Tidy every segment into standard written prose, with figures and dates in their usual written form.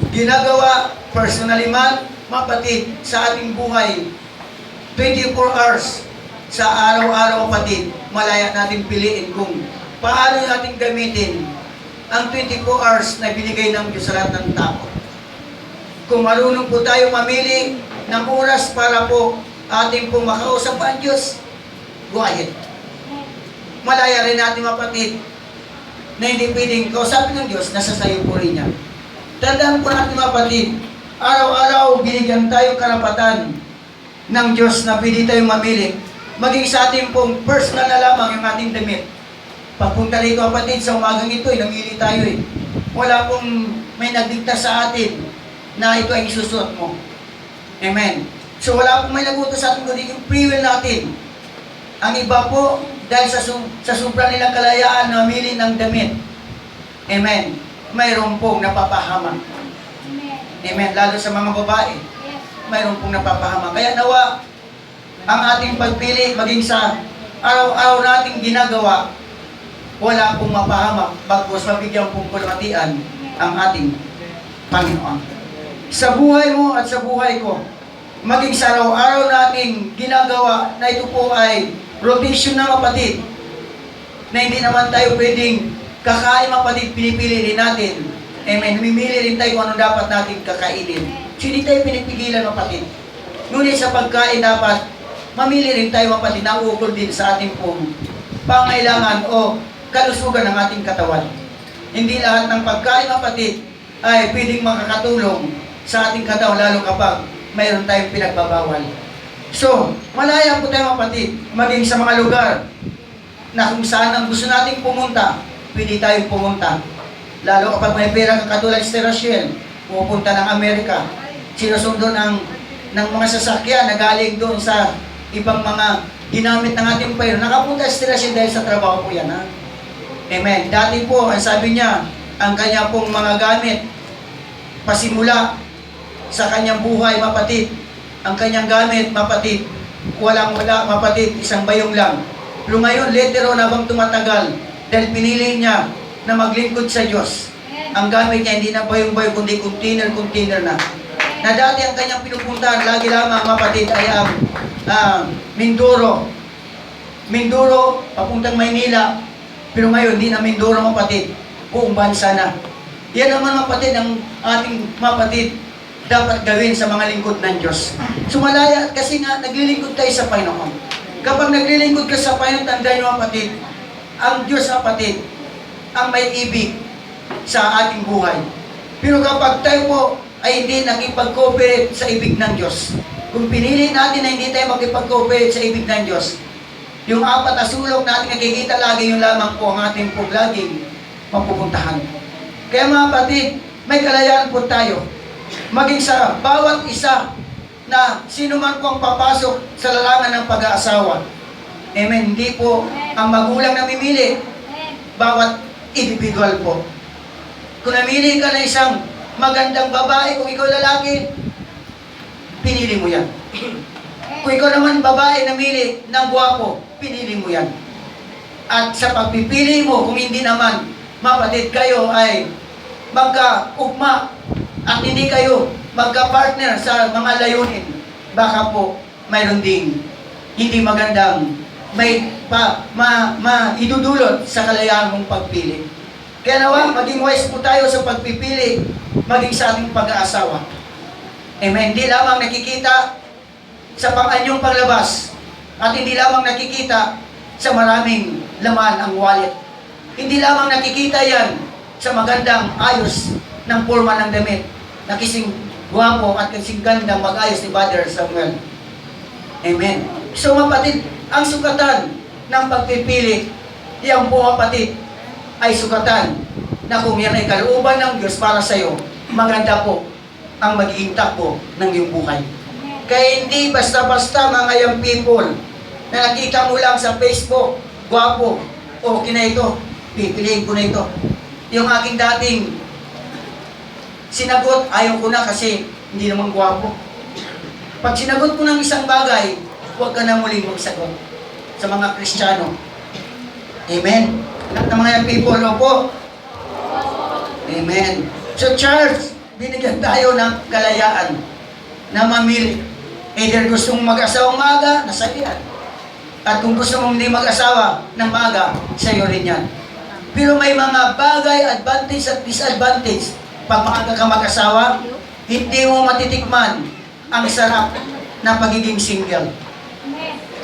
ginagawa personally man, kapatid, sa ating buhay, 24 hours sa araw-araw, kapatid, malaya natin piliin kung paano natin gamitin ang 24 hours na binigay ng Diyos sa lahat ng tao. Kung marunong po tayo mamili ng oras para po ating pong makausap ang Diyos, go ahead. Malaya rin natin, kapatid, na hindi pwedeng kausapin ng Diyos, nasa sayo po rin yan. Tandaan po natin, kapatid, araw-araw binigyan tayo karapatan ng Diyos na pwede tayong mamili. Maging sa ating pong personal na lamang yung ating damit. Pagpunta rito, kapatid, sa umagang ito, namili tayo eh. Wala pong may nagdikta sa atin na ito ay isusuot mo. Amen. So wala pong may nagutos sa atin, kundi yung free will natin. Ang iba po, dahil sa sobrang nilang kalayaan, namili ng damit. Amen. Mayroon pong napapahamak. Amen. Lalo sa mga babae, mayroon pong napapahamak. Kaya nawa, ang ating pagpili, maging sa araw-araw nating ginagawa, wala pong mapahamak, bagkus mabigyan pong kulmatian ang ating Panginoon. Sa buhay mo at sa buhay ko, maging sa araw-araw nating ginagawa na ito po ay rotation na, kapatid, na hindi naman tayo pwedeng kakain, kapatid, pinipili rin natin. Amen. Mimili rin tayo kung ano dapat natin kakainin. So hindi tayo pinipigilan, kapatid. Ngunit sa pagkain dapat, mamili rin tayo, kapatid, na ukol din sa ating pong pangailangan o kalusugan ng ating katawan. Hindi lahat ng pagkain, kapatid, ay pwedeng makakatulong sa ating katawan, lalo kapag mayroon tayong pinagbabawal. So, malaya po tayo, kapatid, maging sa mga lugar na kung saan ang gusto nating pumunta, pwede tayong pumunta. Lalo kapag may pera kang katulad si Rachel, pupunta ng Amerika, sinusundo ng mga sasakyan na galing doon sa ibang mga ginamit ng ating pera. Nakapunta si Rachel dahil sa trabaho po yan, ha? Amen. Dati po, ang sabi niya, ang kanya pong mga gamit, pasimula sa kanyang buhay, mapatid, ang kanyang gamit, mapatid, walang-wala, mapatid, isang bayong lang. Pero ngayon, later on, habang tumatagal, dahil pinili niya na maglingkod sa Diyos, ang gamit niya hindi na bayong-bayong, kundi container na. Na dati ang kanyang pinupuntahan, lagi lamang, mapatid, ay ang Mindoro. Mindoro, papuntang Maynila. Pero ngayon, hindi na Mindoro, mapatid, buong bansa na. Yan naman, mapatid, ang ating mapatid dapat gawin sa mga lingkod ng Diyos. Sumalaya, kasi nga, naglilingkod tayo sa Panginoon. Kapag naglilingkod ka sa Panginoon, tandaan nyo, kapatid, ang Diyos, kapatid, ang may ibig sa ating buhay. Pero kapag tayo po ay hindi nakipag-cooperate sa ibig ng Diyos, kung pinili natin na hindi tayo makipag-cooperate sa ibig ng Diyos, yung apat na sulok natin nakikita lagi, yung lamang po ang ating po laging mapupuntahan. Kaya mga kapatid, may kalayaan po tayo. Maging sa bawat isa na sino man po ang papasok sa larangan ng pag-aasawa. Amen. Hindi po ang magulang na mimili. Bawat individual po. Kung namili ka na isang magandang babae, kung ikaw lalaki, pinili mo yan. Kung ikaw naman babae namili ng gwapo, pinili mo yan. At sa pagpipili mo, kung hindi naman mapatid kayo ay magka-ugma at hindi kayo magka-partner sa mga layunin, baka po mayroon ding hindi magandang may idudulot sa kalayaan mong pagpili. Kaya nawa, maging wise po tayo sa pagpipili, maging sa ating pag-aasawa. Amen. Hindi lamang nakikita sa pang-anyong panglabas at hindi lamang nakikita sa maraming laman ang wallet. Hindi lamang nakikita yan sa magandang ayos ng forma ng damit na kising guwapo at kasing gandang mag-ayos ni Brother Samuel. Amen. So mapatid, ang sukatan ng pagpipili, iyang po kapatid, ay sukatan na kung yan ay kalooban ng Diyos para sa iyo, maganda po ang magiging takbo ng iyong buhay. Kaya hindi basta-basta mga young people na nakita mo lang sa Facebook, guwapo, okay na ito, pipiliin ko na ito. Yung aking dating sinagot, ayaw ko na kasi hindi naman gwapo. Pag sinagot ko ng isang bagay, huwag ka na muling magsagot sa mga Kristiyano. Amen. Lahat ng mga people, opo. Amen. So church, binigyan tayo ng kalayaan na mamili. Either gusto mong mag-asawang maaga, nasa iyan. At kung gusto mong hindi mag-asawa ng maaga, sa iyo rin yan. Pero may mga bagay, advantage at disadvantage. Pag maaga ka mag-asawa, hindi mo matitikman ang sarap na pagiging single.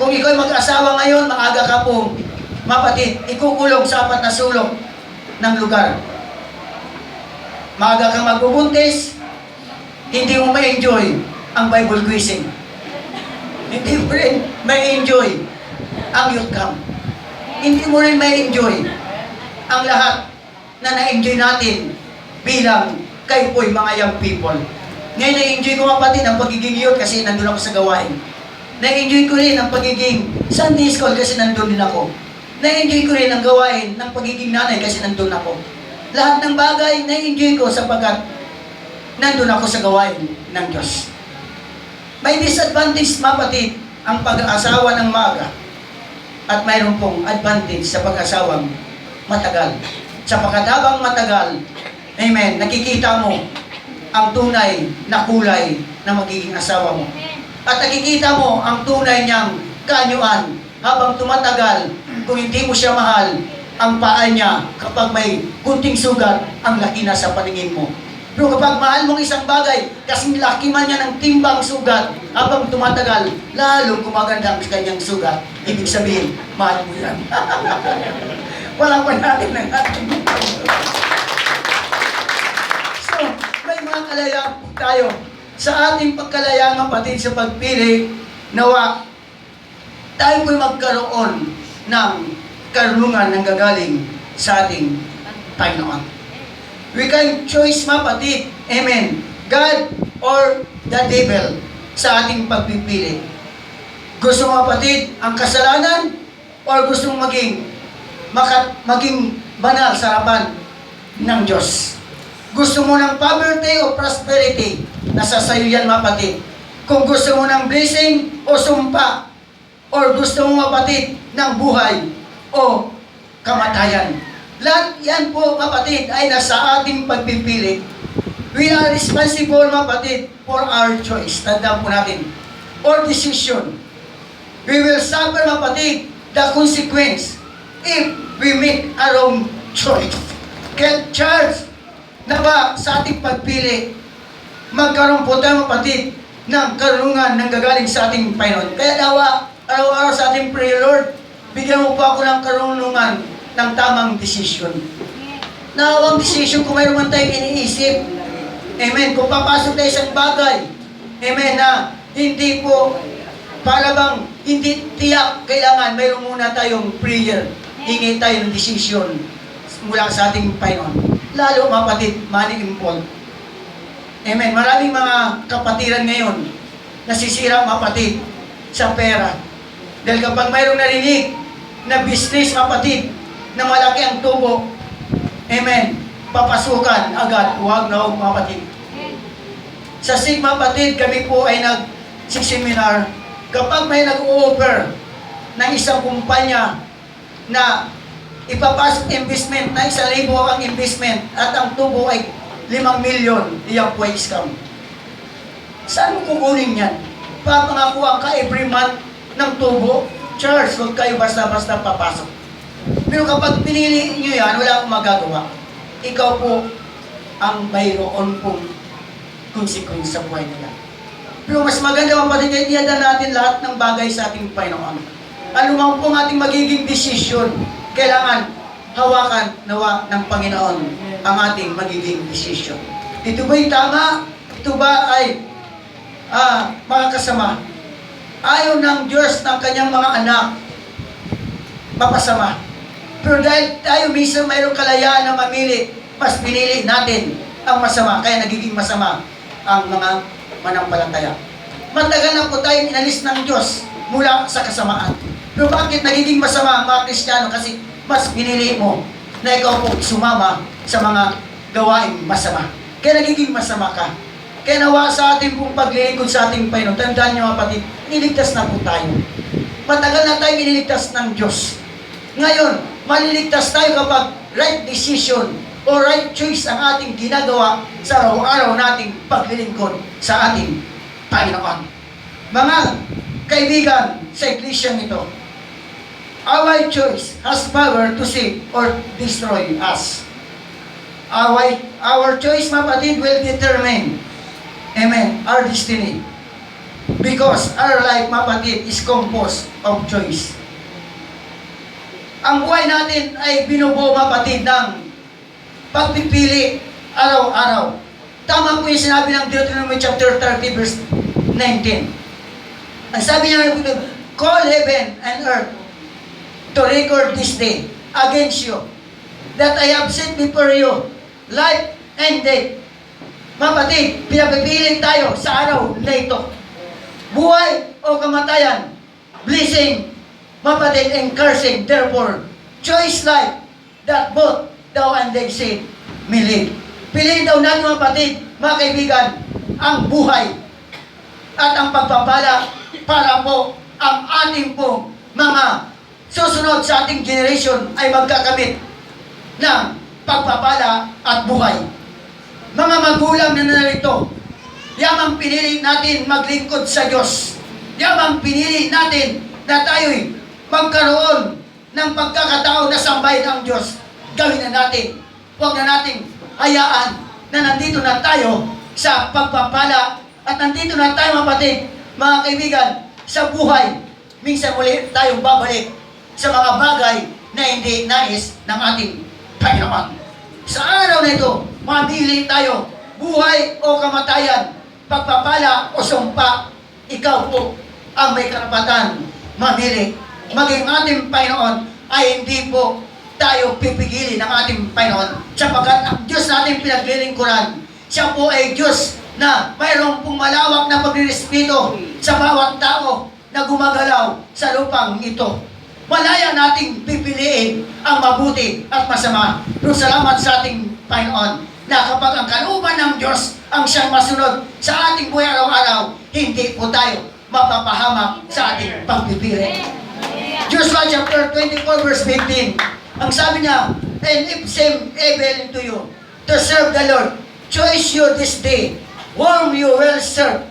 Kung ikaw mag-asawa ngayon, maaga ka po, mapatid, ikukulong sa 4 na sulok ng lugar. Maaga kang magbubuntis, hindi mo ma-enjoy ang Bible quizzing. Hindi mo rin ma-enjoy ang youth camp. Hindi mo rin ma-enjoy ang lahat na na-enjoy natin bilang kayo po'y mga young people. Ngayon na-enjoy ko kapatid ang pagiging youth kasi nandun ako sa gawain. Na-enjoy ko rin ang pagiging Sunday school kasi nandun din ako. Na-enjoy ko rin ang gawain ng pagiging nanay kasi nandun ako. Lahat ng bagay na-enjoy ko sapagkat nandun ako sa gawain ng Diyos. May disadvantage, mapatid, ang pag-aasawa ng maaga. At mayroon pong advantage sa pag-asawang matagal. Sapagkat habang matagal, amen, nakikita mo ang tunay na kulay na magiging asawa mo. At nakikita mo ang tunay niyang kaanyuan habang tumatagal. Kung hindi mo siya mahal, ang paa niya kapag may kunting sugat, ang laki na sa paningin mo. Pero kapag mahal mong isang bagay, kasing laki man niya ng timbang sugat, habang tumatagal, lalong gumaganda ang kanyang sugat. Ibig sabihin, mahal mo yan. Walang pa natin ng ating. So, may mga kalayaan tayo. Sa ating pagkalayaan, kapatid, sa pagpili, nawa, tayo po'y magkaroon ng karunungan ng gagaling sa ating Panginoon. We can choose, mapatid, amen, God or the devil sa ating pagpipili. Gusto mo, mapatid, ang kasalanan or gusto mong maging banal sa harapan ng Diyos? Gusto mo ng poverty o prosperity? Nasa sayo yan, mapatid. Kung gusto mo ng blessing o sumpa, or gusto mo, mapatid, ng buhay o kamatayan. Lahat yan po, kapatid, ay nasa ating pagpipili. We are responsible, kapatid, for our choice. Tandaan po natin. Or decision. We will suffer, kapatid, the consequence if we make a wrong choice. Kaya, church, na ba sa ating pagpili, magkaroon po tayo, kapatid, ng karunungan ng gagaling sa ating Panginoon. Kaya dawa, araw-araw sa ating prayer, Lord, bigyan mo po ako ng karunungan ng tamang desisyon. Nawang desisyon kung mayroon man tayong iniisip. Amen. Kung papasok tayo sa bagay, amen, na hindi po, para bang hindi tiyak, kailangan mayroon muna tayong prayer. Hingi tayo ng desisyon mula sa ating Panginoon. Lalo, mapatid, money involved. Amen. Maraming mga kapatiran ngayon nasisira, mapatid, sa pera. Dahil kapag mayroong narinig na business, mapatid, na malaki ang tubo, amen, papasukan agad, huwag na huwag, mapatid. Sa Sigma, mapatid, kami po ay nag-seminar. Kapag may nag-o-offer ng isang kumpanya na ipapasok investment na 1,000 ang investment at ang tubo ay 5 milyon, iyan po ay scam. Saan mo kukunin yan? Papangakuha ka every month ng tubo, Charles, huwag kayo basta-basta papasok. Pero kapag pinili nyo yan, wala akong magagawa. Ikaw po ang mayroon pong consequence sa buhay nila. Pero mas maganda, mapatid, iyadan natin lahat ng bagay sa ating Panginoon. Ano man po ang ating magiging desisyon, kailangan hawakan nawa ng Panginoon ang ating magiging desisyon. Ito ba'y tama? Ito ba ay mga kasama? Ayaw ng Diyos ng kanyang mga anak mapasama. Pero dahil tayo minsan mayroong kalayaan na mamili, mas pinili natin ang masama, kaya nagiging masama ang mga manampalataya. Matagal na po tayo inalis ng Diyos mula sa kasamaan. Pero bakit nagiging masama ang mga Kristiyano? Kasi mas pinili mo na ikaw po sumama sa mga gawaing masama. Kaya nagiging masama ka. Kaya nawa sa ating pong paglilingkod sa ating Panginoon, tandaan niyo, kapatid, iniligtas na po tayo. Matagal na tayo iniligtas ng Diyos. Ngayon, maliligtas tayo kapag right decision o right choice ang ating ginagawa sa araw-araw nating paglilingkod sa ating Panginoon. Mga kaibigan sa iglesia nito, our choice has power to save or destroy us. Our choice, mga kapatid, will determine, amen, our destiny. Because our life, mga kapatid, is composed of choice. Ang buhay natin ay binubuo, mga kapatid, ng pagpipili araw-araw. Tama po yung sinabi ng Deuteronomy chapter 30 verse 19. Ang sabi niya, call heaven and earth to record this day against you, that I have set before you life and death. Mga kapatid, pinapipili tayo sa araw na ito. Buhay o kamatayan, blessing, mga kapatid, and cursing. Therefore, choice life that both thou and thy seed may live. Piliin daw natin, mga kapatid, mga kaibigan, ang buhay at ang pagpapala para po ang ating po mga susunod sa ating generation ay magkakamit ng pagpapala at buhay. Mga magulang na narito, yamang pinili natin maglingkod sa Diyos. Yamang pinili natin na tayo'y magkaroon ng pagkakataon na sambahin ang Diyos. Gawin na natin. Huwag na nating hayaan na nandito na tayo sa pagpapala at nandito na tayo, mga kapatid, mga kaibigan, sa buhay. Minsan muli tayong babalik sa mga bagay na hindi nais ng ating Panginoon. Sa araw na ito, mamili tayo, buhay o kamatayan, pagpapala o sumpa, ikaw po ang may karapatan mamili. Maging ating Panginoon ay hindi po tayo pipigilin ng ating Panginoon. Sapagkat ang Diyos natin pinaglilingkuran, siya po ay Diyos na mayroong pong malawak na pagrespeto sa bawat tao na gumagalaw sa lupang ito. Malaya nating pipiliin ang mabuti at masama. Pero salamat sa ating Panginoon na kapag ang kalooban ng Diyos ang siyang masunod sa ating buhay araw-araw, hindi po tayo mapapahamak sa ating pagpipili. Joshua chapter 24 verse 15, ang sabi niya, and if same able to you to serve the Lord, choose you this day whom you will serve,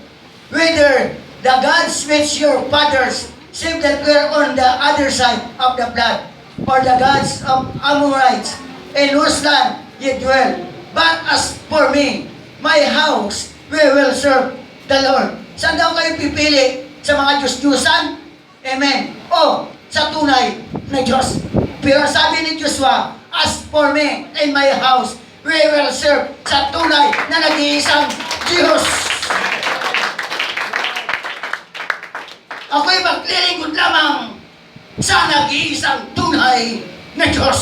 whether the gods which your fathers served that were on the other side of the flood, or the gods of Amorites, in whose land ye dwell. But as for me, my house, we will serve the Lord. Saan daw kayo pipili? Sa mga Diyos-Diyusan? Amen. O sa tunay na Diyos. Pero sabi ni Joshua, as for me and my house, we will serve sa tunay na nag-iisang Diyos. Ako'y maglilingkod lamang sa nag-iisang tunay na Diyos.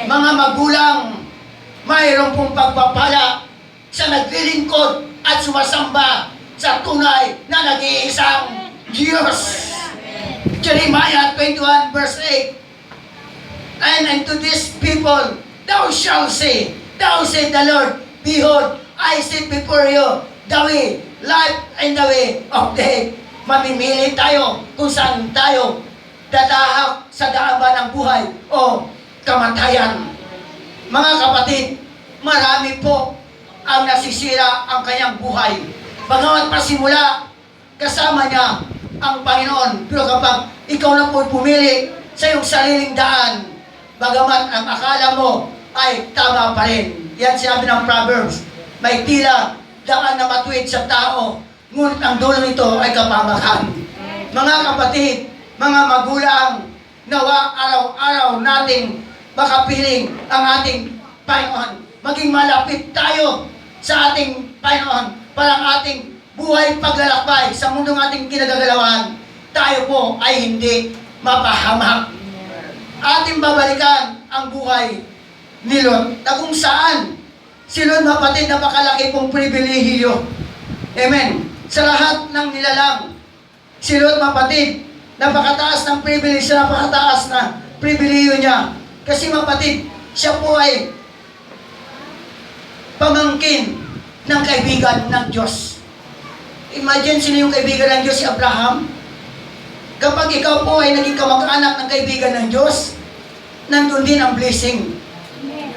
Mga magulang, mayroon pong pagpapala sa naglilingkod at sumasamba sa tunay na nag-iisang Diyos. Jeremiah 21 verse 8, and unto these people thou shalt say, thou said the Lord, behold, I set before you the way, life and the way of death. Mamimili tayo kung saan tayo dadahak sa daan ba ng buhay o kamatayan. Mga kapatid, marami po ang nasisira ang kanyang buhay. Bagamat pasimula, kasama niya ang Panginoon. Pero kapag ikaw na po pumili sa iyong sariling daan, bagamat ang akala mo ay tama pa rin. Yan sinabi ng Proverbs, may tila daan na matuwid sa tao, ngunit ang dulo nito ay kapamakan. Mga kapatid, mga magulang, nawa araw-araw nating makapiling ang ating Panginoon. Maging malapit tayo sa ating Panginoon para ang ating buhay paglalakbay sa mundong ating kinagagalawan, tayo po ay hindi mapahamak. Ating babalikan ang buhay ni Lot, na kung saan si Lot, kapatid, napakalaki pong pribilehiyo. Amen. Sa lahat ng nilalang, si Lot, kapatid, napakataas ng privilege, napakataas na pribilehiyo niya. Kasi, kapatid, siya po ay pamangkin ng kaibigan ng Diyos. Imagine, sino yung kaibigan ng Diyos? Si Abraham. Kapag ikaw po ay naging kamag-anak ng kaibigan ng Diyos, nandun din ang blessing.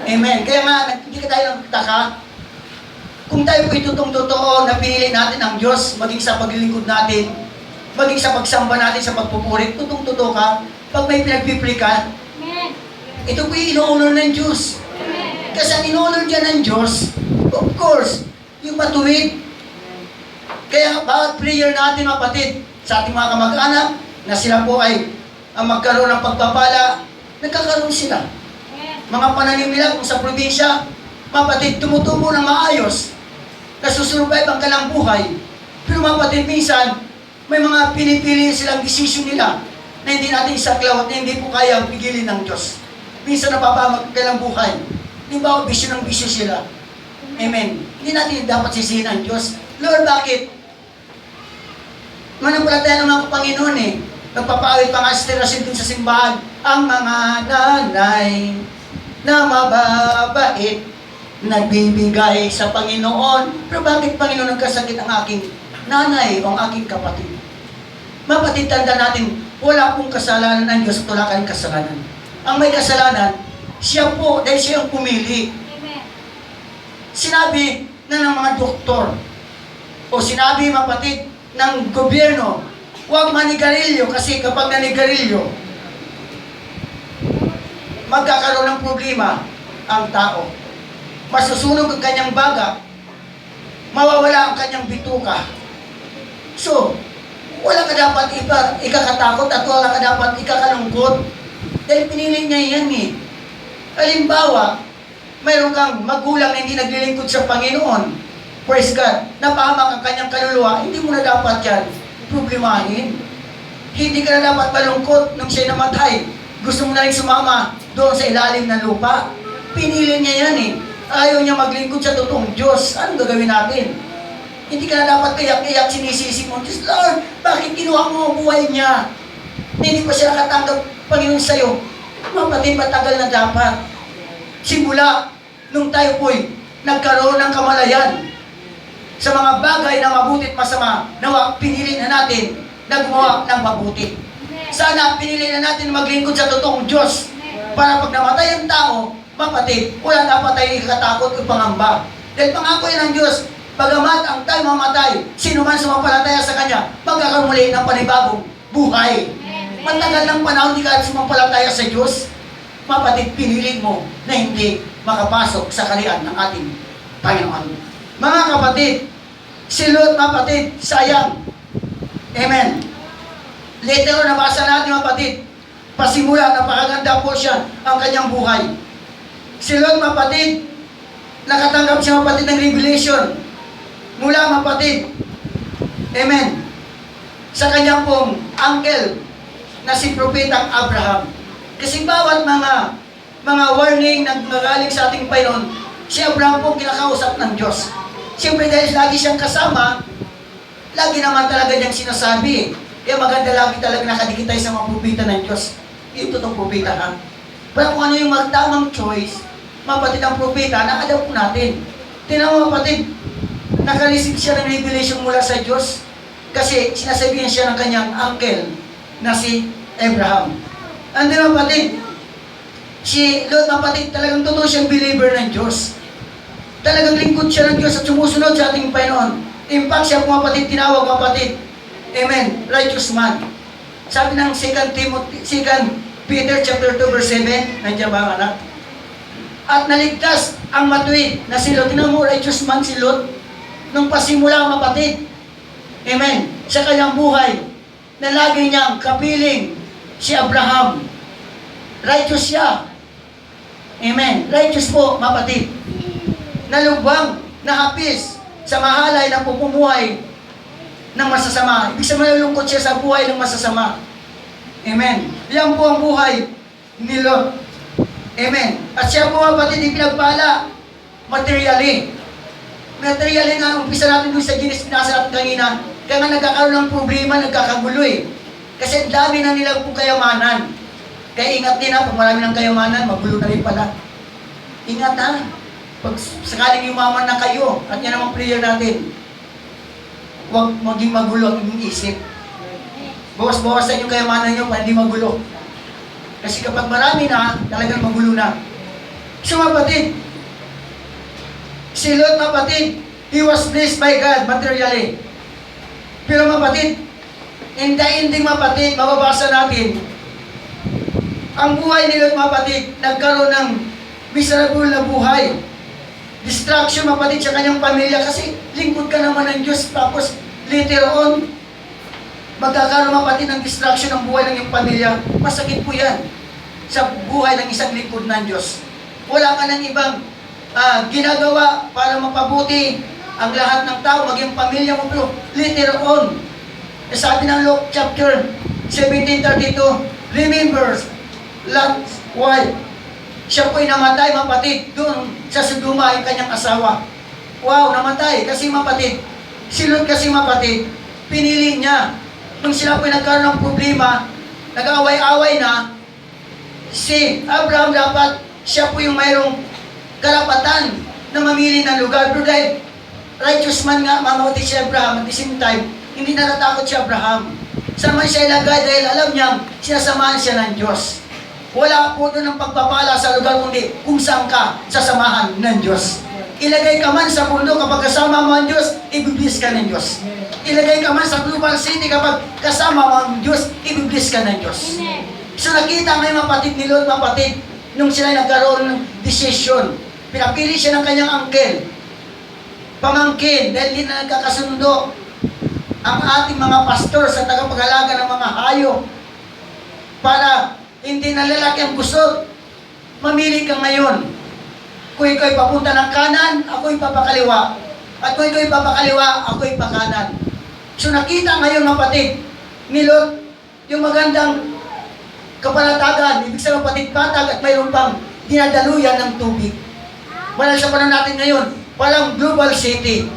Amen. Kaya nga, hindi ka tayo nagtaka. Kung tayo po'y tutong-totoo na pinili natin ang Diyos, maging sa paglilingkod natin, maging sa pagsamba natin sa pagpupuri, tutong-totoo ka, pag may pinagpipili ka, ito po'y ino-honor ng Diyos. Kasi ang ino-honor dyan ng Diyos, of course, yung matuwid. Kaya bawat prayer natin, kapatid, sa ating mga kamag-anak, na sila po ay magkaroon ng pagpapala, nagkakaroon sila. Mga pananim nila kung sa probinsya, mapatid, tumutubo ng maayos, nasusurvive ang kanilang buhay. Pero mapatid, minsan, may mga pinipili silang desisyon nila na hindi natin isaklaw at hindi po kaya pigilin ng Diyos. Minsan napapamag ang kanilang buhay. Halimbawa, bisyo ng bisyo sila. Amen. Hindi natin dapat sisihin ang Diyos. Lord, bakit? Manampalataya naman ko, Panginoon eh. Nagpapaawit pa nga aspirasyon dun sa simbahan. Ang mga nanay na mababait, nagbibigay sa Panginoon. Pero bakit, Panginoon, nagkasakit ang aking nanay o ang aking kapatid? Mapatid, tanda natin, wala pong kasalanan ng Diyos at wala kayong kasalanan. Ang may kasalanan, siya po, dahil siya ang pumili. Amen. Sinabi na ng mga doktor, o sinabi, mapatid, ng gobyerno, huwag manigarilyo kasi kapag nanigarilyo, magkakaroon ng problema ang tao. Masusunog ang kanyang baga, mawawala ang kanyang bituka. So, wala ka dapat ikakatakot at wala ka dapat ikakalungkot. Dahil pinili niya yan eh. Halimbawa, mayroon kang magulang na hindi naglilingkod sa Panginoon. Praise God. Napahamak ang kanyang kaluluwa, hindi mo na dapat yan problemahin. Hindi ka na dapat malungkot nung siya'y namatay. Gusto mo na rin sumama doon sa ilalim ng lupa. Pinili niya yan eh. Ayaw niya maglingkod sa totoong Diyos. Anong gagawin natin? Hindi ka na dapat kayak-kayak sinisisi mo. Diyos, Lord, bakit kinuha mo ang buhay niya? Hindi pa siya nakatanggap, Panginoon, sa'yo. Mapatid, matagal na dapat. Simula, nung tayo po'y nagkaroon ng kamalayan sa mga bagay na mabuti at masama, nawa, pinili na natin na gumawa ng mabuti. Sana pinili na natin maglingkod sa totoong Diyos para pag namatay ang tao, mapatid, wala dapat tayo ikatakot o pangamba. Dahil pangako yan ng Diyos, bagamat ang tayo mamatay, sino man sumampalataya sa Kanya, magkakaroon muli ng panibagong buhay. Matagal ng panahon di ka sumampalataya sa Diyos, mapatid, pinili mo na hindi makapasok sa kalian ng ating Panginoon. Mga kapatid, si Lot, mapatid, sayang. Amen. Later on, nabasa natin, mapatid, pasimula, napakaganda po siya ang kanyang buhay. Si Lot, mapatid, nakatanggap siya, mapatid, ng revelation mula, mapatid, amen, sa kanyang pong uncle na si Propetang Abraham. Kasi bawat mga warning na magaling sa ating Panginoon, si Abraham po kinakausap ng Diyos. Siyempre dahil lagi siyang kasama, lagi naman talaga niyang sinasabi. Kaya maganda lagi talaga nakadikit tayo sa mga propeta ng Diyos. Yung totoong propeta ha. Pero kung ano yung magtamang choice, mapatid ang propeta, na-adapt natin. Tingnan mo mapatid, nakareceive siya ng revelation mula sa Diyos kasi sinasabihan siya ng kanyang uncle na si Abraham. And then mapatid, si Lot mapatid, talagang totoo siyang believer ng Diyos. Talagang lingkod siya ng Diyos at sumusunod sa ating Panginoon. In fact, siya po mapatid, tinawag mapatid. Amen. Righteous man. Sabi ng 2 Peter chapter 2 verse 7, nandiyan ba ang anak? At naligtas ang matuwid na si Lot. Tingnan mo, righteous man si Lot. Nung pasimula mapatid. Amen. Sa kanyang buhay, na lagi niyang kapiling si Abraham. Righteous siya. Amen. Righteous po, mapatid. Nalubang, nahapis sa mahalay na pupumuhay ng masasama. Ibig sabihin, malulungkot siya sa buhay ng masasama. Amen. Yan po ang buhay ni Lot. Amen. At siya po, mapatid, ipinagpala materially. Materially nga, umpisa natin doon sa Genesis, pinasa natin kanina, kaya nga nagkakaroon ng problema, nagkakagulo eh. Kasi dami na nilang pong kayamanan. Kaya ingat din ha, pag marami ng kayamanan, magulo na rin pala. Ingat ha. Pag sakaling yumaman na kayo, at yan namang prayer natin, huwag maging magulo ang inyong isip. Bawas-bawasan yung kayamanan nyo para hindi magulo. Kasi kapag marami na, talagang magulo na. So kapatid, si Lot kapatid, he was blessed by God materially. Pero kapatid, in the ending kapatid, mababasa natin, ang buhay ni Lot kapatid, nagkaroon ng miserable na buhay. Distraction kapatid sa kanyang pamilya kasi lingkod ka naman ng Diyos, tapos later on, magkakaroon kapatid ng distraction ng buhay ng iyong pamilya. Masakit po yan sa buhay ng isang lingkod ng Diyos. Wala ka ng ibang ginagawa para mapabuti ang lahat ng tao, maging pamilya mo, pero later on, sabi ng Luke chapter 17:32, remember Lot's wife. Siya po'y namatay, mapatid, doon sa Sodoma, yung kanyang asawa. Wow, namatay. Kasi mapatid, si Lot kasi mapatid, pinili niya. Nung sila po'y nagkaroon ng problema, nag-away-away na, si Abraham dapat, siya po yung mayroong karapatan na mamili ng lugar. Pero dahil righteous man nga, mamamatay si Abraham, at the same time, hindi na natakot si Abraham. Saan man siya ilagay dahil alam niyang sinasamahan siya ng Diyos. Wala po doon ang pagpapala sa lugar kundi kung saan ka sasamahan ng Diyos. Ilagay ka man sa mundo kapag kasama mo ang Diyos, ibiblis ka ng Diyos. Ilagay ka man sa global city kapag kasama mo ang Diyos, ibiblis ka ng Diyos. So nakita ngayon mapatid ni Lot, mapatid, nung sila nagkaroon ng decision. Pinapili siya ng kanyang uncle, pamangkin, dahil hindi na nagkakasundo ang ating mga pastor sa tagapag-alaga ng mga hayop para hindi na lalaki ang gusto. Mamili ka ngayon. Kung ikaw papunta ng kanan, ako'y papakaliwa. At kung ikaw papakaliwa, ako'y pakanan. So nakita ngayon mapatid ni Lot yung magandang kapalatagan, ibig sabihin mapatid patag at mayroon pang dinadaluyan ng tubig. Wala sa panahon natin ngayon, walang global city.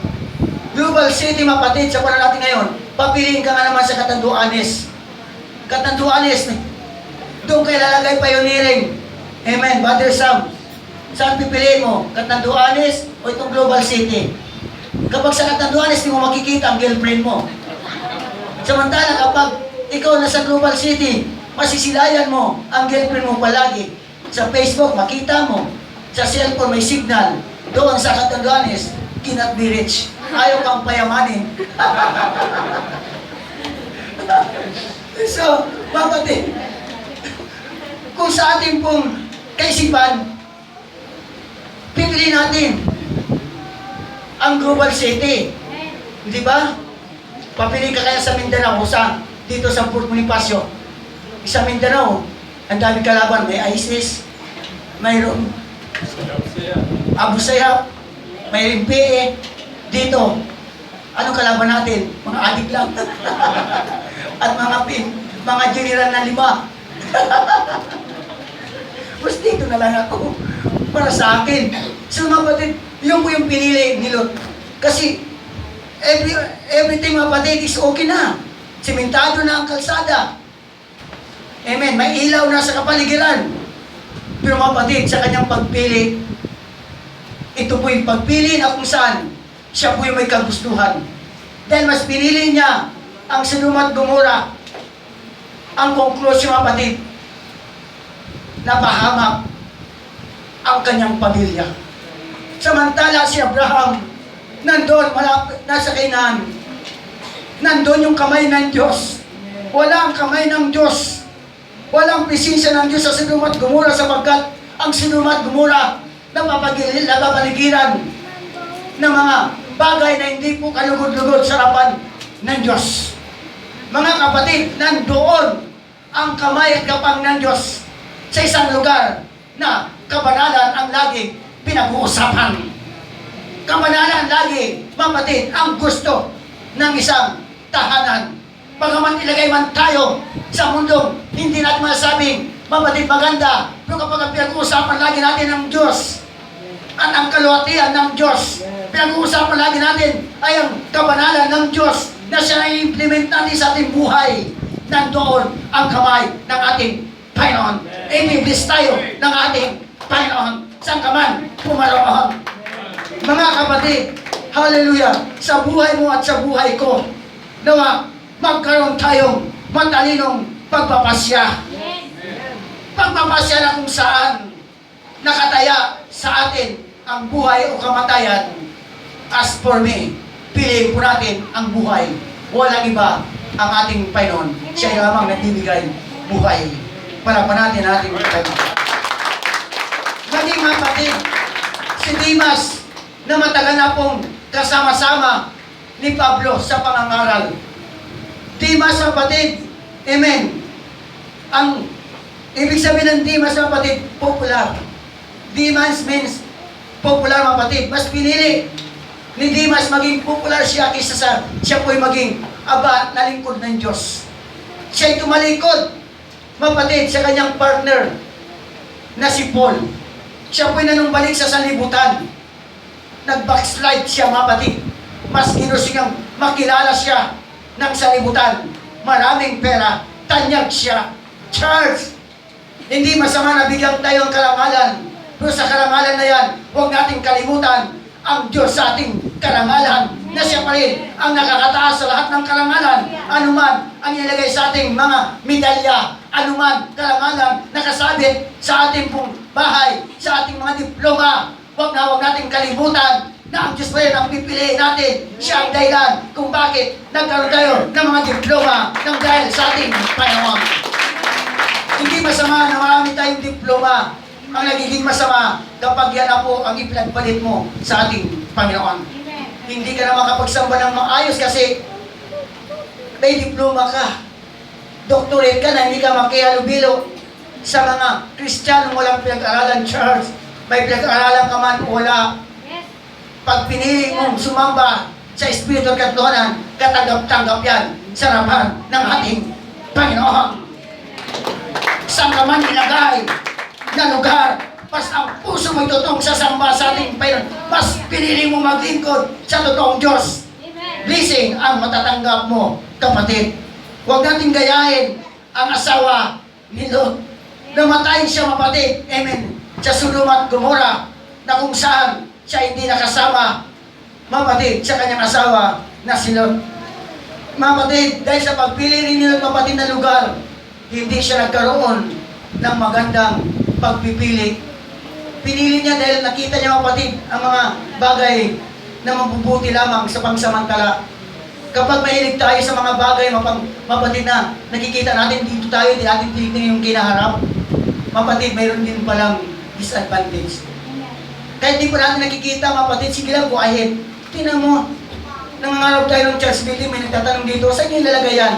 Global city mapatid sa panahon natin ngayon, papiliin ka nga naman sa Catanduanes. Catanduanes, doon kayo lalagay pioneering. Amen, Brother Sam. Saan pipiliin mo? Catanduanes o itong global city? Kapag sa Catanduanes, hindi mo makikita ang girlfriend mo. Samantala kapag ikaw nasa global city, masisilayan mo ang girlfriend mo palagi. Sa Facebook, makita mo. Sa cellphone, may signal. Doon sa Catanduanes, cannot be rich. Ayaw kang payamanin. So, mapatid, kung sa ating pong kaisipan, pipili natin ang global city. Di ba? Papili ka kaya sa Mindanao, saan? Dito sa Port Bonifacio. Sa Mindanao, ang dami kalaban. May ISIS, mayroon Abu Sayyaf, may PE. Dito, anong kalaban natin? Mga adik lang. At mga general na 5. Mas dito na lang ako para sa akin. So mga kapatid, yun po yung pinili ni Lot. Kasi everything mga kapatid is okay na. Simentado na ang kalsada. Amen. May ilaw na sa kapaligiran. Pero mga kapatid, sa kanyang pagpili, ito po yung pagpili na kung saan siya po yung may kagustuhan. Dahil mas pinili niya ang Sodoma at Gomora. Ang conclusion mga kapatid, napahamak ang kanyang pamilya. Samantala si Abraham, nandun, nasa Canaan. Nandun yung kamay ng Diyos. Wala ang kamay ng Diyos. Walang presensya ng Diyos sa Sodoma at Gomora sapagkat ang Sodoma at Gomora napapaligiran ng mga bagay na hindi po kalugod-lugod sa harapan ng Diyos. Mga kapatid, nandoon ang kamay at kapang ng Diyos sa isang lugar na kabanalan ang laging pinag-uusapan. Kabanalan lagi, mapatid, ang gusto ng isang tahanan. Bagaman ilagay man tayo sa mundong hindi natin masabing mapatid maganda, pero kapag pinag-uusapan lagi natin ang Diyos at ang kaluwatian ng Diyos, pinag-uusapan lagi natin ay ang kabanalan ng Diyos na siya ay implement natin sa ating buhay. Nandoon ang kamay ng ating Panginoon. I-bless tayo ng ating Panginoon. Saan ka man pumaroon. Mga kapatid, hallelujah, sa buhay mo at sa buhay ko, nawa magkaroon tayong matalinong pagpapasya. Pagpapasya na kung saan nakataya sa atin ang buhay o kamatayan. As for me, piliin po natin ang buhay. Walang iba ang ating Panginoon. Siya lamang nagbibigay buhay. Para pa natin ating Panginoon. Maging mapatid, si Dimas na matagal na pong kasama-sama ni Pablo sa pangangaral. Dimas mapatid, amen. Ang ibig sabihin ng Dimas mapatid, popular. Dimas means popular mapatid. Mas pinili ni Dimas maging popular siya kaysa sa siya po'y maging aba na lingkod ng Diyos. Siya'y tumalikod, mapatid, sa kanyang partner na si Paul. Siya po'y nanumbalik sa sanlibutan. Nag-backslide siya, mapatid. Mas ginusto niyang makilala siya ng sanlibutan. Maraming pera, tanyag siya. Charles, hindi masama na bigyan tayo ng karangalan. Pero sa karangalan na yan, huwag nating kalimutan ang Diyos sa ating karangalan, na siya pa rin ang nakakataas sa lahat ng karangalan. Anuman ang ilagay sa ating mga medalya, anuman karangalan nakasabit sa ating pong bahay, sa ating mga diploma, huwag nating kalimutan na ang Diyos pa rin ang pipiliin natin. Siya ang dahilan kung bakit nagkaroon tayo ng mga diploma ng dahil sa ating Panginoon. Hindi masama na marami tayong diploma. Ang nagiging masama kapag yan na po ang ipinagpalit mo sa ating Panginoon. Hindi ka na makapagsamba ng maayos kasi may diploma ka. Doctorate ka na, hindi ka makihalubilo sa mga Kristiyanong walang pinag-aralan, Charles. May pinag-aralan ka man o wala. Pag pinili mong sumamba sa Espiritu at Katotohanan, katanggap-tanggap yan sa harapan ng ating Panginoon. Saan ka man ilagay na lugar, mas ang puso mo'y totoong sasamba sa ating Panginoon, mas pinili mo maglingkod sa totoong Diyos. Blessing ang matatanggap mo, kapatid. Huwag natin gayahin ang asawa ni Lot. Namatay siya, mapatid, amen, sa Sodom at Gomora, na kung saan siya hindi nakasama, mapatid, sa kanyang asawa na si Lot. Mapatid, dahil sa pagpili rin nila, mapatid, na lugar, hindi siya nagkaroon ng magandang pagpipili. Pinili niya dahil nakita niya, mapatid, ang mga bagay na mabubuti lamang sa pangsamantala. Kapag mahilig tayo sa mga bagay, mapatid, na nakikita natin dito tayo, di natin tinitingnan yung kinaharap, mapatid, mayroon din palang disadvantage. Kahit di pa natin nakikita, mapatid, sige lang, go ahead. Tingnan mo, nangangarap tayo ng church building, may nagtatanong dito, saan yung lalagay yan?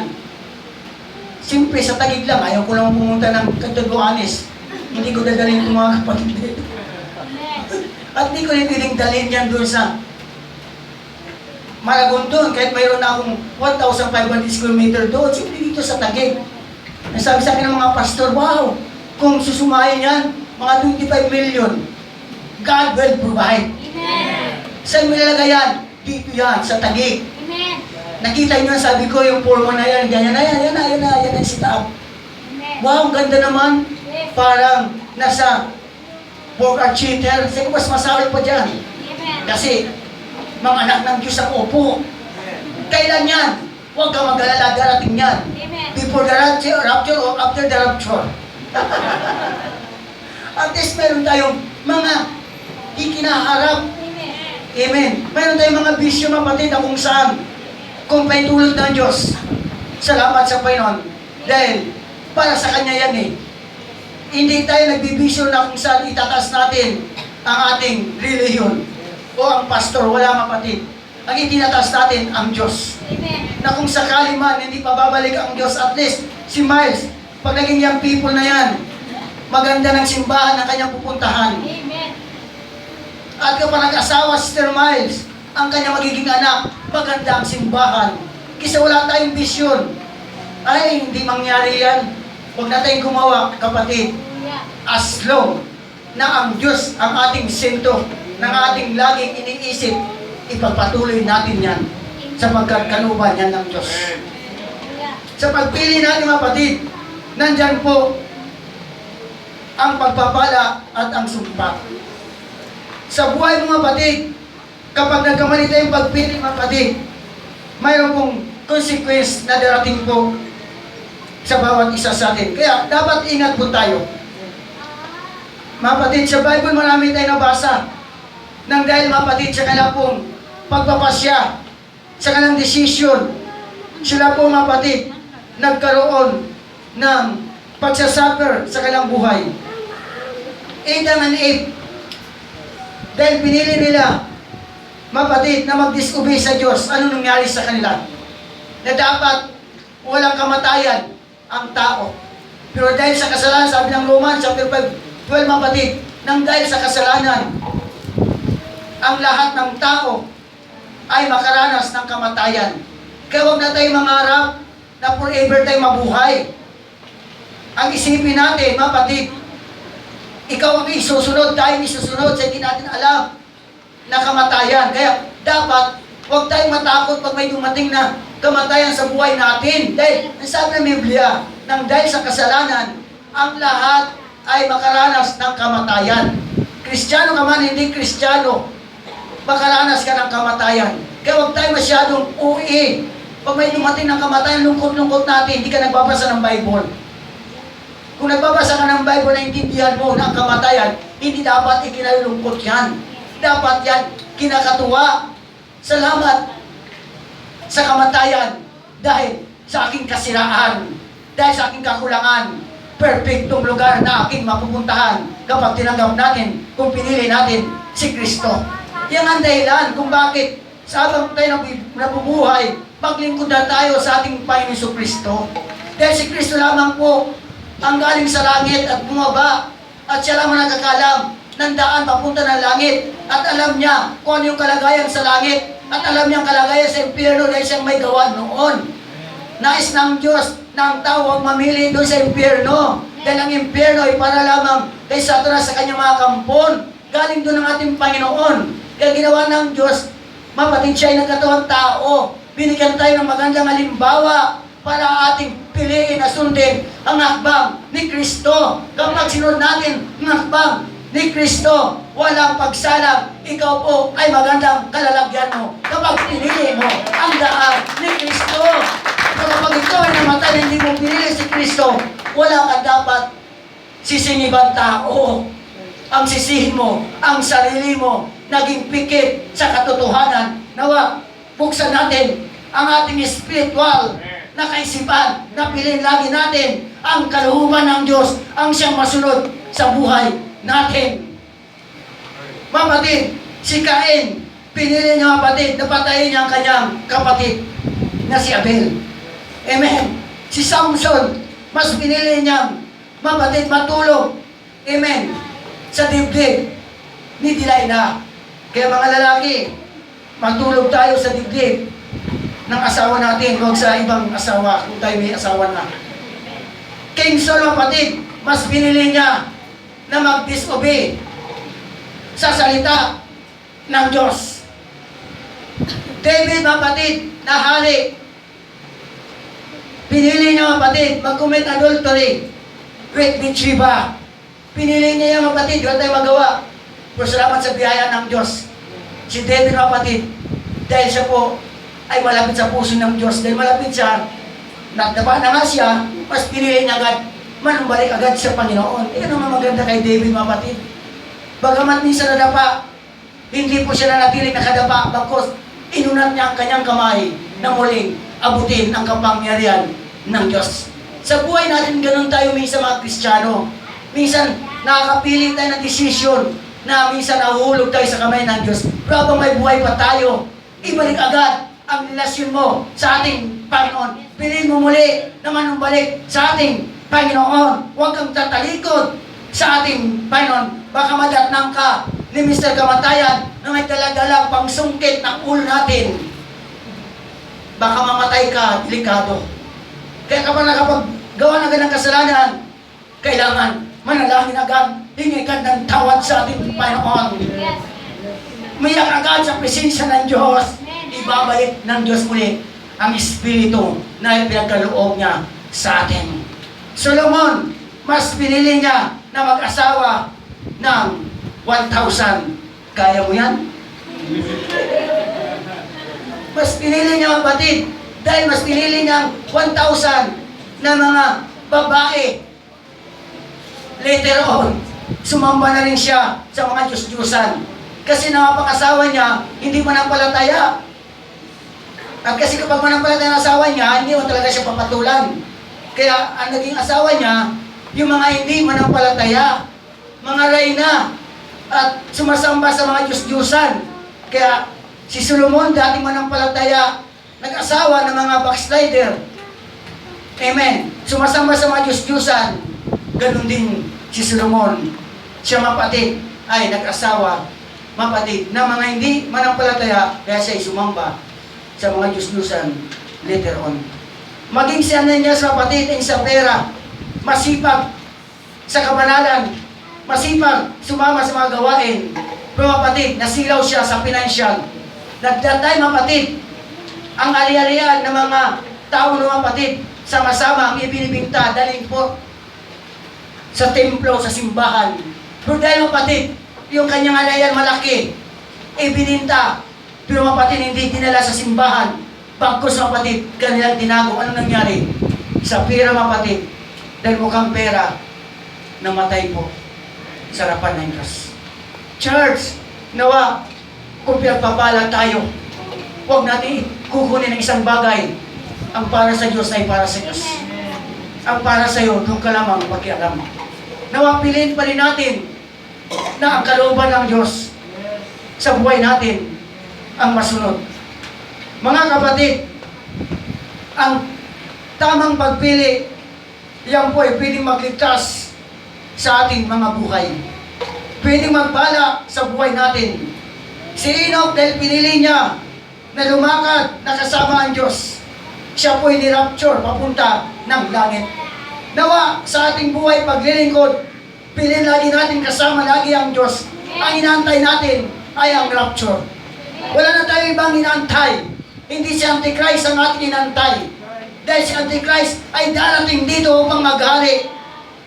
Siyempre, sa Taguig lang, ayaw ko lang pumunta ng Cantubuanes. Hindi ko dadalhin yung mga kapatid dito. At hindi ko rin piling dalhin yan doon sa Maragondon, kahit mayroon na akong 1,500 square meter doon, siyempre dito sa Taguig. Nasabi sa akin ng mga pastor, wow, kung susumahin yan, mga 25 million, God will provide. Amen. Saan mo nilalagay yan? Dito yan, sa Taguig. Amen. Nakita nyo, sabi ko, yung forma na yan, ganyan na yan, yan ang sit-up. Wow, ang ganda naman. Yes. Parang nasa pork or cheater. Sige, mas masawit pa dyan. Amen. Kasi, mga anak ng Diyos ang upo. Kailan yan? Huwag ka mag-alala, darating yan. Amen. Before the rapture or after the rapture. At least meron tayong mga ikinaharap. Amen. Amen. Meron tayong mga bisyo, mapatid, na kung saan kung paitulog ng Diyos. Salamat sa Panginoon. Dahil para sa Kanya yan eh. Hindi tayo nagbibisyo na kung saan itataas natin ang ating relihiyon o ang pastor. Wala, mapatid. Ang itinataas natin ang Diyos. Amen. Na kung sakali man hindi pa babalik ang Diyos, at least si Miles, pag naging young people na yan, maganda ng simbahan na kanyang pupuntahan. Amen. At kapag nag-asawa, Sister Miles, ang kanyang magiging anak, maganda ang simbahan. Kasi wala tayong vision. Ay, hindi mangyari yan. Huwag na tayong gumawa, kapatid. As long na ang Diyos ang ating sento, ng ating laging iniisip, ipagpatuloy natin yan sa pagkakanuban yan ng Diyos. Sa pagpili natin, kapatid, nandyan po ang pagpapala at ang sumpa. Sa buhay mga kapatid, kapag nagkamali tayong pagpili, mga kapatid, mayroon pong consequence na darating po sa bawat isa sa atin. Kaya dapat ingat po tayo. Mga kapatid, sa Bible marami tayo nabasa nang dahil mga kapatid sa kanilang pong pagpapasya, sa kanilang desisyon, sila po mga kapatid nagkaroon ng pagsasuffer sa kanilang buhay. Adam and Eve, dahil pinili nila mga kapatid na mag-disobey sa Diyos, ano nangyari sa kanila? Na dapat walang kamatayan ang tao. Pero dahil sa kasalanan, sabi ng Romans chapter 5:12 mga kapatid, nang dahil sa kasalanan, ang lahat ng tao ay makaranas ng kamatayan. Kaya huwag na tayo mangarap na forever tayo mabuhay. Ang isipin natin, mga kapatid, ikaw ang isusunod, tayo ang isusunod sa hindi natin alam na kamatayan. Kaya dapat huwag tayong matakot pag may dumating na kamatayan sa buhay natin. Dahil, sabi ng Biblia, nang dahil sa kasalanan, ang lahat ay makaranas ng kamatayan. Kristiyano ka man, hindi Kristiyano, makaranas ka ng kamatayan. Kaya huwag tayo masyadong uwi. Pag may dumating ng kamatayan, lungkot-lungkot natin, hindi ka nagbabasa ng Bible. Kung nagbabasa ka ng Bible, naintindihan mo na ang kamatayan, hindi dapat ikinalulungkot yan. Dapat yan kinakatuwa. Salamat sa kamatayan dahil sa aking kasiraan, dahil sa aking kakulangan, perfectong lugar na aking mapupuntahan kapag tinanggap natin, kung pinili natin si Kristo. Yan ang dahilan kung bakit sa habang tayo nabubuhay, maglingkod na tayo sa ating Panginoon Hesus Kristo. Dahil si Kristo lamang po ang galing sa langit at bumaba, at siya lamang nakakalam ng daan papunta ng langit, at alam niya kung ano yung kalagayan sa langit, at alam niya ang kalagayan sa impyerno dahil siyang may gawa noon. Nais ng Diyos na ang tao ang mamili doon sa impyerno, dahil ang impyerno ay para lamang kay Satanas sa kanyang mga kampon. Galing doon ang ating Panginoon. Kaya ginawa ng Diyos, mapatid siya ay nagkatawang tao. Binigyan tayo ng magandang halimbawa para ating piliin na sundin ang hakbang ni Kristo. Kapag sinunod natin ang hakbang ni Kristo, walang pagsalang, ikaw po ay magandang kalalagyan mo kapag pinili mo ang daan ni Kristo. Pero kapag ikaw ay namatay na hindi mo pinili si Kristo, wala ka dapat sisingibang tao. Ang sisihin mo, ang sarili mo, naging pikit sa katotohanan. Nawa, buksan natin ang ating spiritual na kaisipan, na piliin lagi natin ang kalooban ng Diyos, ang siyang masunod sa buhay natin. Mapatid, si Cain, pinili niya mapatid, napatayin niya ang kanyang kapatid na si Abel. Amen. Si Samson, mas pinili niyang mapatid, matulog. Amen. Sa dibdib ni Delilah. Kaya mga lalaki, matulog tayo sa dibdib ng asawa natin, huwag sa ibang asawa kung tayo may asawa na. King Saul, mapatid, mas pinili niya na mag-disobey sa salita ng Diyos. David, mapatid, na hari, pinili niya mapatid, mag-commit adultery with Bathsheba. Pinili niya yung mapatid, wala tayong magawa. Pero salamat sa biyaya ng Diyos. Si David, mapatid, dahil siya po ay malapit sa puso ng Diyos. Dahil malapit siya, nagdapa na nga siya, mas pinili niya agad, manumbalik agad sa Panginoon. Yan naman maganda kay David, mapatid. Bagamat minsan nadapa, hindi po siya nanatiling nakadapa, bagkos inunat niya ang kanyang kamay na muling abutin ang kapangyarihan ng Diyos. Sa buhay natin, ganun tayo minsan mga Kristiyano. Minsan, nakakapili tayo ng desisyon na minsan nahuhulog tayo sa kamay ng Diyos. Pero habang may buhay pa tayo, ibalik agad ang relasyon mo sa ating Panginoon. Piliin mo muli na manumbalik sa ating Panginoon. Huwag kang tatalikod sa ating Panginoon. Baka madatnang ka ni Mr. Kamatayan na may dala-dalang pangsungkit ng ulo natin. Baka mamatay ka, delikado. Kaya kapag nakapaggawa na ganang kasalanan, kailangan manalangin agad, hingi ka ng tawad sa ating Panginoon. Umiyak agad sa presensya ng Diyos. Ibabalik ng Diyos muli ang Espiritu na ipinagkaloob niya sa atin. Solomon, mas pinili niya na mag-asawa ng 1,000. Kaya mo yan? Mas pinili niya, kapatid, dahil mas pinili niya 1,000 na mga babae. Later on, sumamba na rin siya sa mga Diyos-Diyusan. Kasi nangapangasawa niya, hindi manampalataya. At kasi kapag manampalataya ng asawa niya, hindi mo talaga siya papatulan. Kaya ang naging asawa niya, yung mga hindi manampalataya, mga reyna, at sumasamba sa mga Diyos-Diyusan. Kaya si Solomon, dating manampalataya, nag-asawa ng mga backslider. Amen. Sumasamba sa mga Diyos-Diyusan. Ganun din si Solomon. Siya mapatid ay nag-asawa, mapatid, na mga hindi manampalataya, kaya siya ay sumamba sa mga Diyos-Diyusan later on. Maging si Ananias, mapatid, ay sa pera, masipag sa kabanalan, masipag sumama sa mga gawain. Pero mapatid, nasilaw siya sa financial. Nagdatay, mapatid, ang ali-alian ng mga tao na mapatid, sama-sama ang ibinibinta, daling po sa templo, sa simbahan. Pero dahil mapatid, yung kanyang alayan malaki, ibininta, pero mapatid, hindi dinala sa simbahan. Pagkos mapatid, kanilang tinago. Ano nangyari? Sa pera mapatid, dahil mukhang pera, namatay po sa harapan ng Diyos. Church, nawa, kung pinagpapala tayo, huwag natin kukunin ng isang bagay. Ang para sa Diyos ay para sa Diyos. Ang para sa iyo, doon ka lamang pakialam. Nawa, piliin pa rin natin na ang kalooban ng Diyos sa buhay natin ang masunod. Mga kapatid, ang tamang pagpili, yan po ay pwedeng magligtas sa ating mga buhay. Pwedeng magpala sa buhay natin. Si Enoch, dahil pinili niya na lumakad, nakasama ang Diyos, siya po ni-rapture papunta ng langit. Nawa, sa ating buhay paglilingkod, piliin lagi natin kasama lagi ang Diyos. Ang inaantay natin ay ang rapture. Wala na tayo ibang inaantay. Hindi si Antichrist ang ating inaantay. Dahil si Antichrist ay darating dito upang maghari.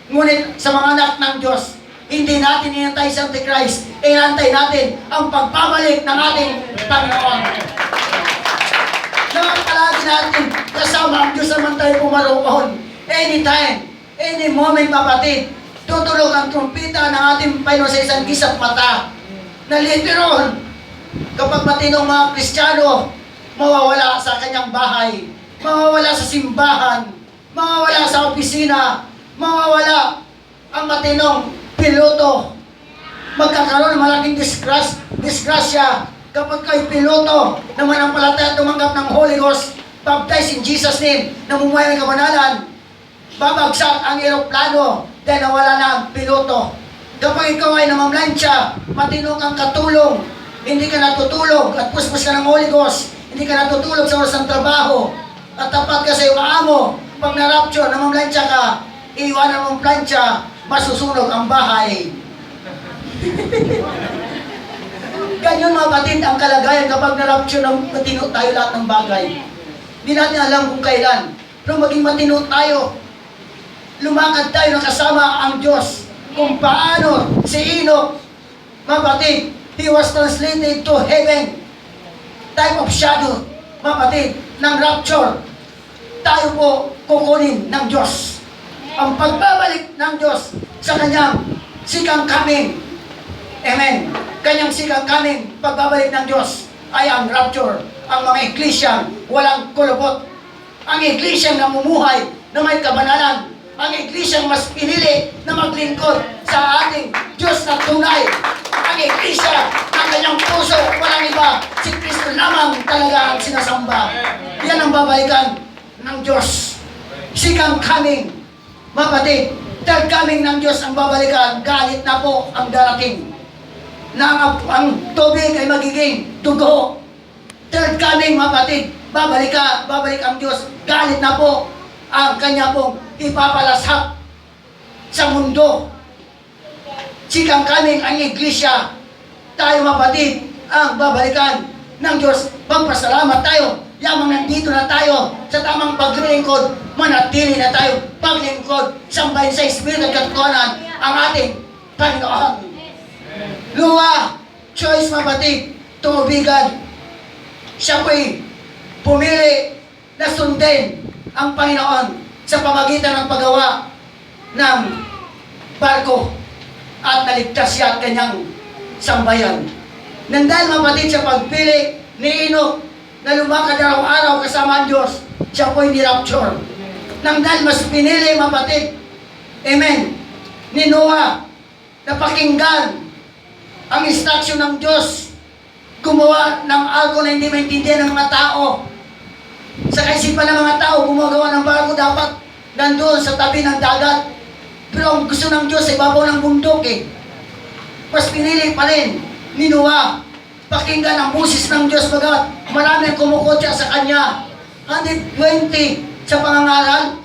Ngunit sa mga anak ng Diyos, hindi natin inaantay si Antichrist. Inaantay natin ang pagbabalik ng ating Panginoon. Naman palagi natin kasama ang Diyos naman tayo pumaroon. Anytime, any moment, mapatid, tutulog ang trumpita ng ating Panginoon sa isang kisap mata. Na literon, kapag matinong mga Kristiyano, mawawala sa kanyang bahay, mawawala sa simbahan, mawawala sa opisina, mawawala ang matinong piloto. Magkakaroon ng malaking disgrasya kapag kayo piloto na manampalataya at tumanggap ng Holy Ghost, baptized in Jesus' name, namumuhay ng kabanalan, babagsak ang eroplano dahil nawala na ang piloto. Kapag ikaw ay namamlansya, matinong kang katulong, hindi ka natutulog at puspos ka ng Holy Ghost, hindi ka natutulog sa oras ng trabaho, at tapat ka sa iyong amo, pag na-rapture, namamlansya ka, iiwanan mong plancha, masusunog ang bahay. Ganyan mga kapatid ang kalagayan kapag na-rapture ng matino tayo lahat ng bagay. Hindi natin alam kung kailan. Pero maging matino tayo. Lumakad tayo na kasama ang Diyos. Kung paano si Enoch, mga kapatid, he was translated to heaven. Type of shadow, mga kapatid, ng rapture. Tayo po kukunin ng Diyos. Ang pagbabalik ng Diyos sa kanyang sikang coming. Amen. Kanyang sikang coming, pagbabalik ng Diyos ay ang rapture. Ang mga iglesia walang kulubot. Ang iglesia namumuhay na may kabanalan. Ang iglesia mas pinili na maglingkod sa ating Diyos na tunay. Ang iglesia ng kanyang puso, walang iba. Si Kristo lamang talaga ang sinasamba. Yan ang babalikan ng Diyos. Sikang coming. Mapatid, third coming ng Diyos ang babalikan. Galit na po ang darating. Na ang tubig ay magiging dugo. Third coming, mapatid, babalik ang Diyos. Galit na po ang kanya pong ipapalasak sa mundo. Sikang coming ang iglesia. Tayo mapatid, ang babalikan ng Diyos. Pagpasalamat tayo. Yamang nandito na tayo sa tamang paglingkod, manatili na tayo paglingkod, sambahin sa Espiritu at katotohanan ang ating Panginoon. Luwa, choice mapatid, tumabigan. Siya po'y pumili na sundin ang Panginoon sa pamagitan ng paggawa ng barko. at naligtas siya at kanyang sambayan. Nang dahil mapatid sa pagpili ni Enoch na lumakad araw-araw kasama ang Diyos, siya po'y ni-rapture. Nang dahil mas pinili mapatid, amen, ni Noah na pakinggan ang instruction ng Diyos, gumawa ng algo na hindi maintindihan ng mga tao. Sa kaisipan ng mga tao, gumagawa ng barko dapat nandoon sa tabi ng dagat. Pero ang gusto ng Diyos ay ibabaw ng bundok eh. Mas pinili pa rin ni Noah pakinggan ang busis ng Diyos, bagat marami ang kumukotya sa kanya. 120 sa pangangaral,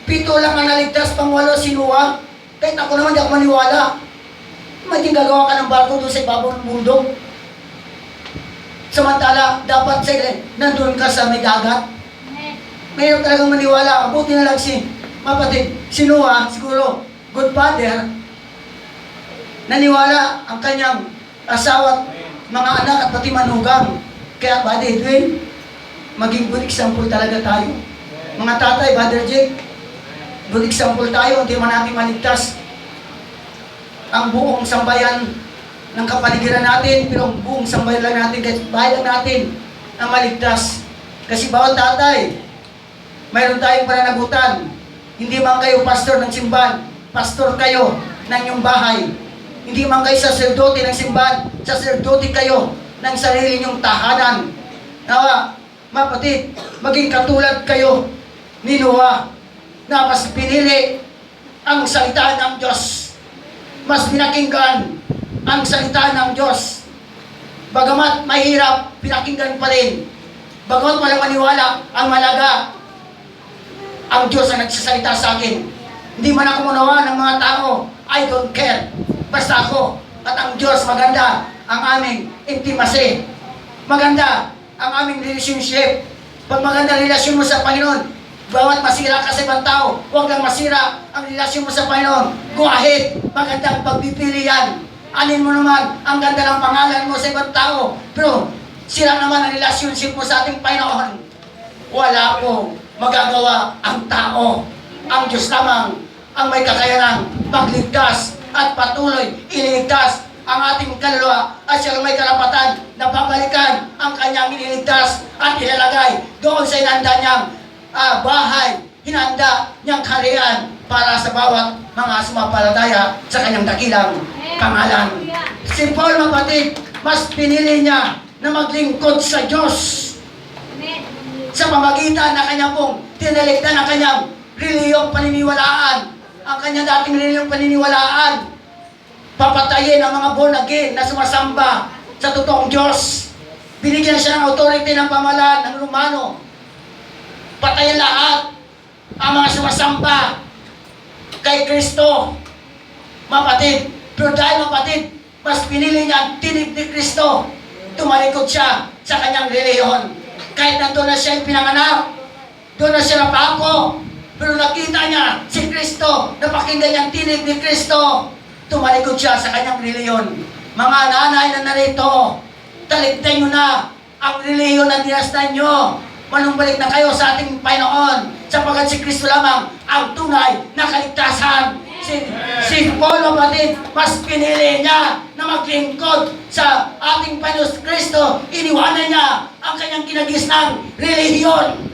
7 lang ang naligtas, pang-8 si Noah. Kahit ako naman di ako maniwala. May gagawa ka ng barko doon sa ibabaw ng bundok. Samantala, dapat nandun ka sa may dagat. Mayroon talagang maniwala. Buti na lang mapatid, si Noah, siguro, good father, naniwala ang kanyang asawa at mga anak at pati manugang. Kaya, Brother Edwin, maging good example talaga tayo. Mga tatay, Brother Jake, good example tayo, hindi man natin maligtas ang buong sambayan ng kapaligiran natin, pero ang buong sambayan lang natin, kahit bahay lang natin, ang maligtas. Kasi bawat tatay, mayroon tayong pananagutan. Hindi man kayo pastor ng simbahan, pastor kayo ng inyong bahay. Hindi man kayo saserdote ng simbahan, saserdote kayo ng sarili nyong tahanan. Nawa, mapatid, maging katulad kayo ni Noah na mas pinili ang salita ng Diyos. Mas pinakinggan ang salita ng Diyos. Bagamat mahirap, pinakinggan pa rin. Bagamat walang maniwala, ang malaga, ang Diyos ang nagsasalita sa akin. Hindi man ako manawa ng mga tao, I don't care. Basta ako at ang Diyos, maganda ang aming intimacy. Maganda ang aming relationship. Pag maganda relasyon mo sa Panginoon, bawat masira ka sa ibang tao, huwag lang masira ang relasyon mo sa Panginoon. Go ahead, magandang pagpipili yan. Anin mo naman ang ganda ng pangalan mo sa ibang tao, pero sira naman ang relationship mo sa ating Panginoon. Wala po magagawa ang tao. Ang Diyos lamang ang may kakayanang magligtas at patuloy ililigtas ang ating kaluluwa, at siya may karapatan na pabalikan ang kanyang iniligtas at ilalagay doon sa inanda niyang bahay, hinanda niyang kaharian para sa bawat mga sumapalataya sa kanyang dakilang pangalan. Si Paul, mapatid, mas pinili niya na maglingkod sa Diyos sa pamagitan na kanya pong tinaligtan ang kanyang reliyong paniniwalaan, ang kanyang dating reliyong paniniwalaan. Papatayin ang mga born again na sumasamba sa totoong Diyos. Binigyan siya ng authority ng pamahalaan ng Romano. Patayin lahat ang mga sumasamba kay Kristo. Mapatid, pero dahil mapatid, mas pinili niya ang tinig ni Kristo. Tumalikod siya sa kanyang reliyon. Kahit na doon na siya pinanganak, doon na siya napako, pero nakita niya si Kristo, napakinggan niya ang tinig ni Kristo. Tumalikod siya sa kanyang reliyon. Mga nanay na narito, talikdan nyo na ang reliyon na dinastan nyo. Manumbalik na kayo sa ating Panginoon, sapagkat si Kristo lamang ang tunay na kaligtasan. Si Paul, mapatid, mas pinili niya na maglingkod sa ating Panginoon Kristo. Iniwanan niya ang kanyang kinagisnang reliyon.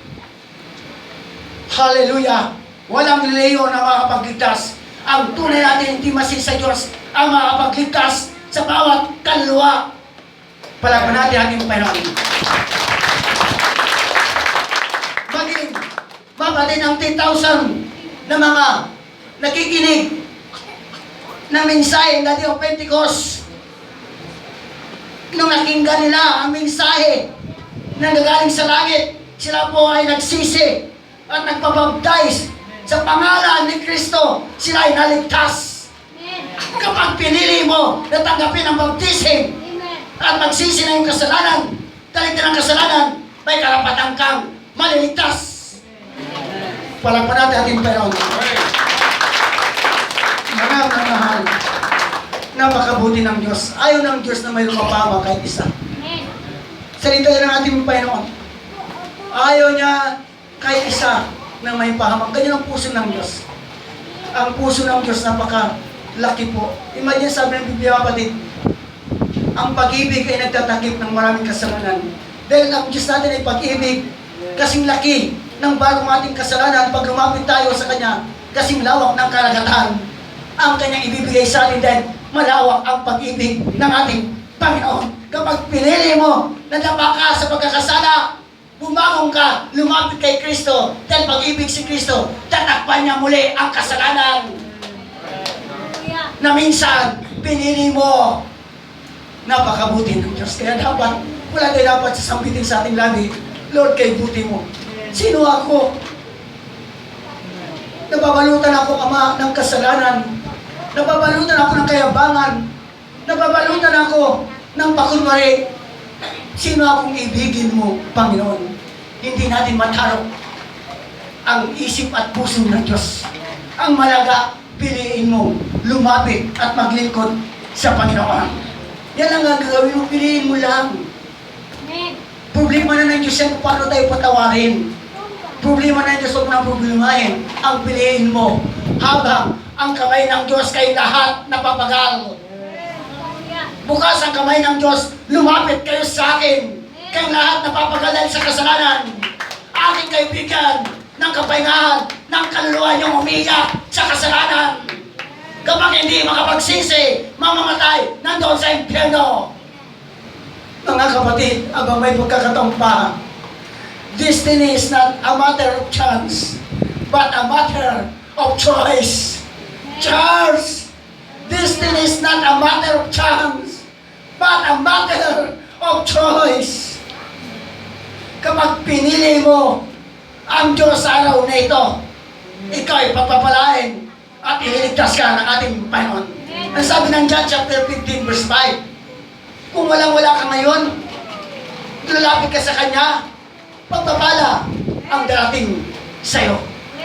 Hallelujah! Walang reliyon na makapagligtas. Ang tunay natin intimacy sa Diyos ang makapagligtas sa bawat kaluluwa. Palaban natin ating Panginoon. Maging mapatid ang 10,000 na mga nakikinig ng mensahe ng Day of Pentecost. Nung nakinggan nila ang mensahe na nagaling sa langit, sila po ay nagsisi at nagpabaptize sa pangalan ni Kristo. Sila ay naligtas. Kapag pinili mo na tanggapin ang baptism at magsisi na yung kasalanan, talikdan ang kasalanan, may karapatan kang maliligtas. Palagpan natin ating Panginoon. Mahal, napakabuti ng Diyos. Ayaw ng Diyos na may lumapawa kahit isa. Salita yan ng ating Panginoon. Ayaw niya kahit isa na may pahamang. Ganyan ang puso ng Diyos. Ang puso ng Diyos laki po. Imagine sabi ng Biblia, kapatid, ang pag-ibig ay nagtatakip ng maraming kasalanan. Dahil ang Diyos natin ay pag-ibig, kasing laki ng bagong ating kasalanan pag lumapit tayo sa Kanya, kasing lawak ng karagatan ang Kanyang ibibigay sa atin dahil malawak ang pag-ibig ng ating Panginoon. Kapag pinili mo na dapa ka sa pagkakasala, bumangon ka, lumapit kay Kristo, dahil pag-ibig si Kristo, tatakpan niya muli ang kasalanan na minsan pinili mo. Napakabuti ng Diyos. Kaya dapat, wala tayo dapat sasambitin sa ating labi, Lord, kay buti mo. Sino ako? Nababalutan ako, Ama, ng kasalanan. Nababalutan ako ng kayabangan. Nababalutan ako ng pakunwari. Sino akong ibigin mo, Panginoon? Hindi natin matarok ang isip at puso ng Diyos. Ang malaga, piliin mo, lumapit at maglingkod sa Panginoon. Yan ang gagawin mo, piliin mo lang. Problema na ng Diyos yan kung paano tayo patawarin. Problema na ng Diyos, huwag na problemahin. Ang piliin mo, habang ang kamay ng Diyos kay lahat napapagal. Bukas ang kamay ng Diyos, lumapit kayo sa akin. Kayong lahat napapagal dahil sa kasalanan. Aking kaibigan ng kapahingahan, ng kaluluwa niyong umiyak sa kasalanan. Kapag hindi makapagsisi, mamamatay, nandoon sa impyerno. Mga kapatid, abang may pagkakataon pa, destiny is not a matter of chance, but a matter of choice. Charles, destiny is not a matter of chance, but a matter of choice. Kapag pinili mo ang Diyos sa araw na ito, ikaw ay pagpapalain at ililigtas ka ng ating Panginoon. Ang sabi ng John chapter 15 verse 5, kung walang-wala ka ngayon, lalapit ka sa Kanya, pagpapala ang darating sa'yo.